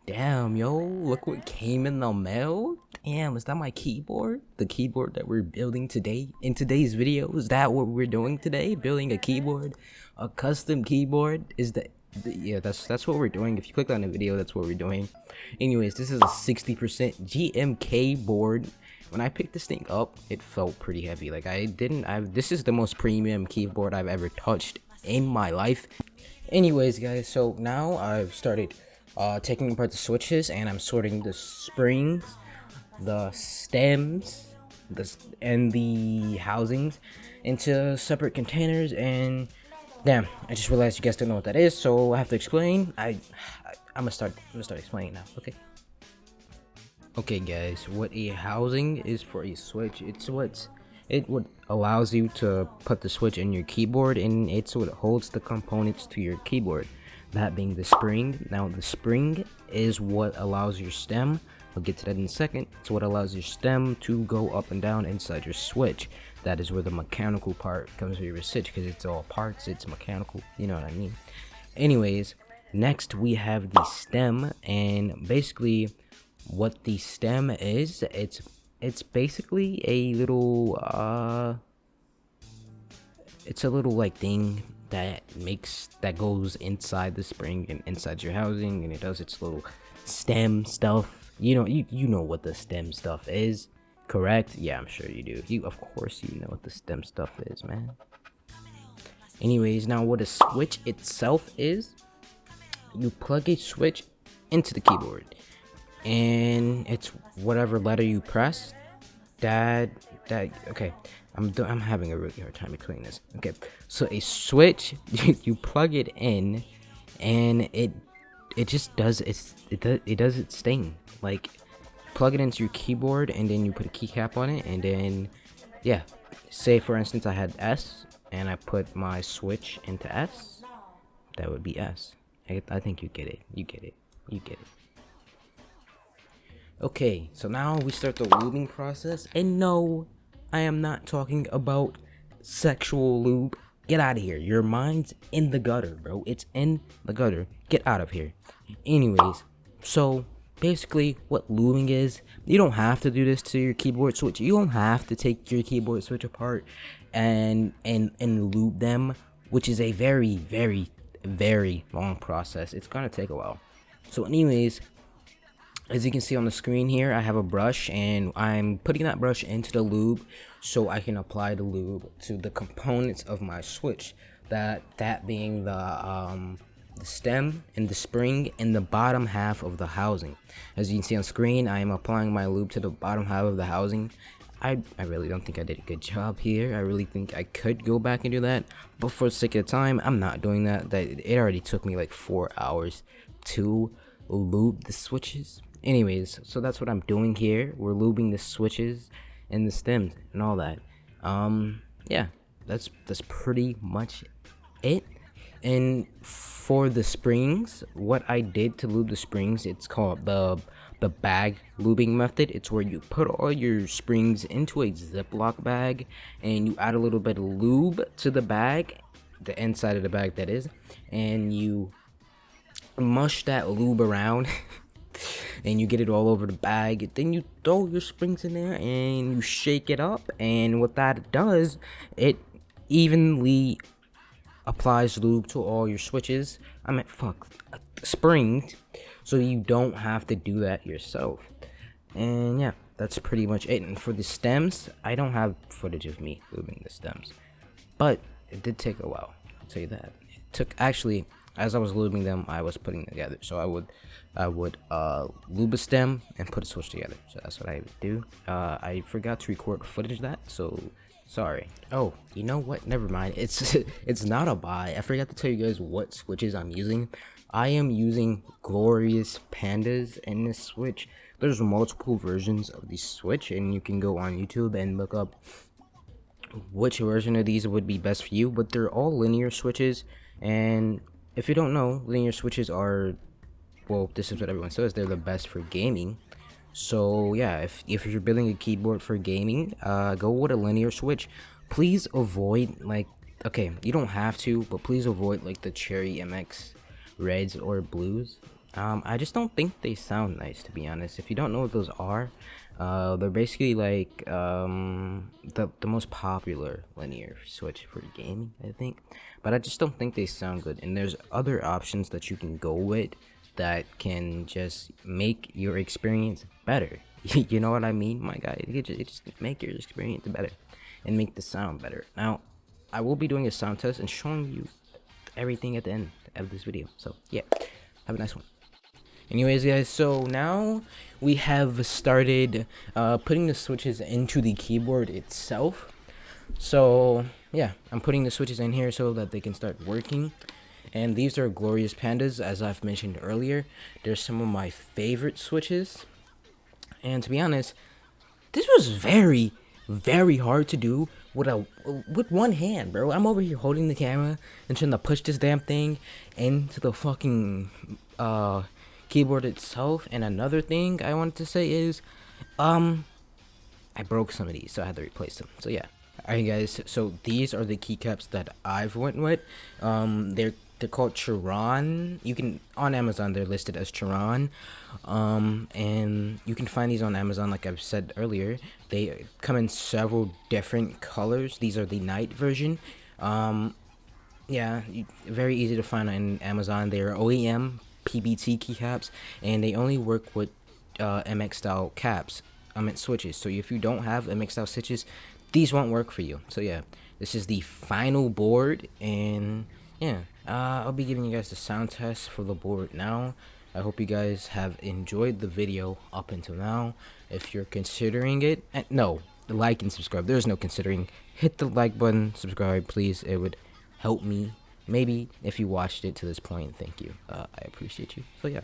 Damn, yo, look what came in the mail. Damn, is that my keyboard? The keyboard that we're building today in today's video? Is that what we're doing today? Building a keyboard? A custom keyboard? Is that yeah, that's what we're doing. If you click on the video, that's what we're doing. Anyways, this is a 60% GMK board. When I picked this thing up, it felt pretty heavy. Like this is the most premium keyboard I've ever touched in my life. Anyways, guys, so now I've started taking apart the switches, and I'm sorting the springs, the stems, and the housings into separate containers. And damn, I just realized you guys don't know what that is, so I have to explain. I'm gonna start explaining now. Okay, guys, what a housing is for a switch, it's what allows you to put the switch in your keyboard, and it's what holds the components to your keyboard, that being the spring. Now the spring is what allows your stem, I'll get to that in a second, it's what allows your stem to go up and down inside your switch. That is where the mechanical part comes with your switch, because it's all parts, it's mechanical, you know what I mean. Anyways, next we have the stem, and basically what the stem is, it's basically a little it's a little like thing that goes inside the spring and inside your housing, and it does its little stem stuff. You know what the stem stuff is, correct? Yeah, I'm sure you do. Of course you know what the stem stuff is, man. Anyways, now what a switch itself is, you plug a switch into the keyboard, and it's whatever letter you press. Okay, I'm having a really hard time explaining this. Okay, so a switch, you plug it in, and it just does its thing. Like, plug it into your keyboard, and then you put a keycap on it, and then yeah, say for instance I had S, and I put my switch into S, that would be S. I think you get it. Okay, so now we start the lubing process, and no, I am not talking about sexual lube. Get out of here. Your mind's in the gutter, bro. It's in the gutter. Get out of here. Anyways, so basically what lubing is, you don't have to do this to your keyboard switch. You don't have to take your keyboard switch apart and lube them, which is a very, very, very long process. It's gonna take a while. So anyways, as you can see on the screen here, I have a brush, and I'm putting that brush into the lube so I can apply the lube to the components of my switch, that being the stem and the spring and the bottom half of the housing. As you can see on screen, I am applying my lube to the bottom half of the housing. I really don't think I did a good job here. I really think I could go back and do that, but for the sake of time, I'm not doing that. It already took me like 4 hours to lube the switches. Anyways, so that's what I'm doing here. We're lubing the switches and the stems and all that. Yeah, that's pretty much it. And for the springs, what I did to lube the springs, it's called the bag lubing method. It's where you put all your springs into a Ziploc bag, and you add a little bit of lube to the bag, the inside of the bag that is, and you mush that lube around and you get it all over the bag. Then you throw your springs in there and you shake it up, and what that does, it evenly applies lube to all your switches. Springs, so you don't have to do that yourself. And yeah, that's pretty much it. And for the stems, I don't have footage of me lubing the stems, but it did take a while, I'll tell you that. It took, actually, as I was lubing them, I was putting them together. So I would lube a stem and put a switch together. So that's what I would do. I forgot to record footage of that, so sorry. Oh, you know what? Never mind. It's not a buy. I forgot to tell you guys what switches I'm using. I am using Glorious Pandas in this switch. There's multiple versions of the switch, and you can go on YouTube and look up which version of these would be best for you. But they're all linear switches, and if you don't know, linear switches are, well, this is what everyone says, they're the best for gaming. So yeah, if you're building a keyboard for gaming, go with a linear switch. Please avoid, like, okay, you don't have to, but please avoid like the Cherry MX reds or blues. I just don't think they sound nice, to be honest. If you don't know what those are, they're basically like the most popular linear switch for gaming, I think. But I just don't think they sound good. And there's other options that you can go with that can just make your experience better. You know what I mean, my guy? It just make your experience better and make the sound better. Now, I will be doing a sound test and showing you everything at the end of this video. So yeah, have a nice one. Anyways, guys, so now we have started putting the switches into the keyboard itself. So yeah, I'm putting the switches in here so that they can start working. And these are Glorious Pandas, as I've mentioned earlier. They're some of my favorite switches. And to be honest, this was very, very hard to do with one hand, bro. I'm over here holding the camera and trying to push this damn thing into the fucking keyboard itself. And another thing I wanted to say is I broke some of these, so I had to replace them. So yeah. Alright guys, so these are the keycaps that I've went with. They're called Chiron. You can, on Amazon they're listed as Chiron. And you can find these on Amazon, like I've said earlier. They come in several different colors. These are the night version. Yeah, very easy to find on Amazon. They're OEM PBT keycaps, and they only work with MX style caps. I meant switches. So if you don't have MX style switches, these won't work for you. So yeah, this is the final board, and yeah, I'll be giving you guys the sound test for the board now. I hope you guys have enjoyed the video up until now. If you're considering it, no, like and subscribe. There's no considering. Hit the like button, subscribe, please. It would help me. Maybe if you watched it to this point, thank you. I appreciate you. So yeah.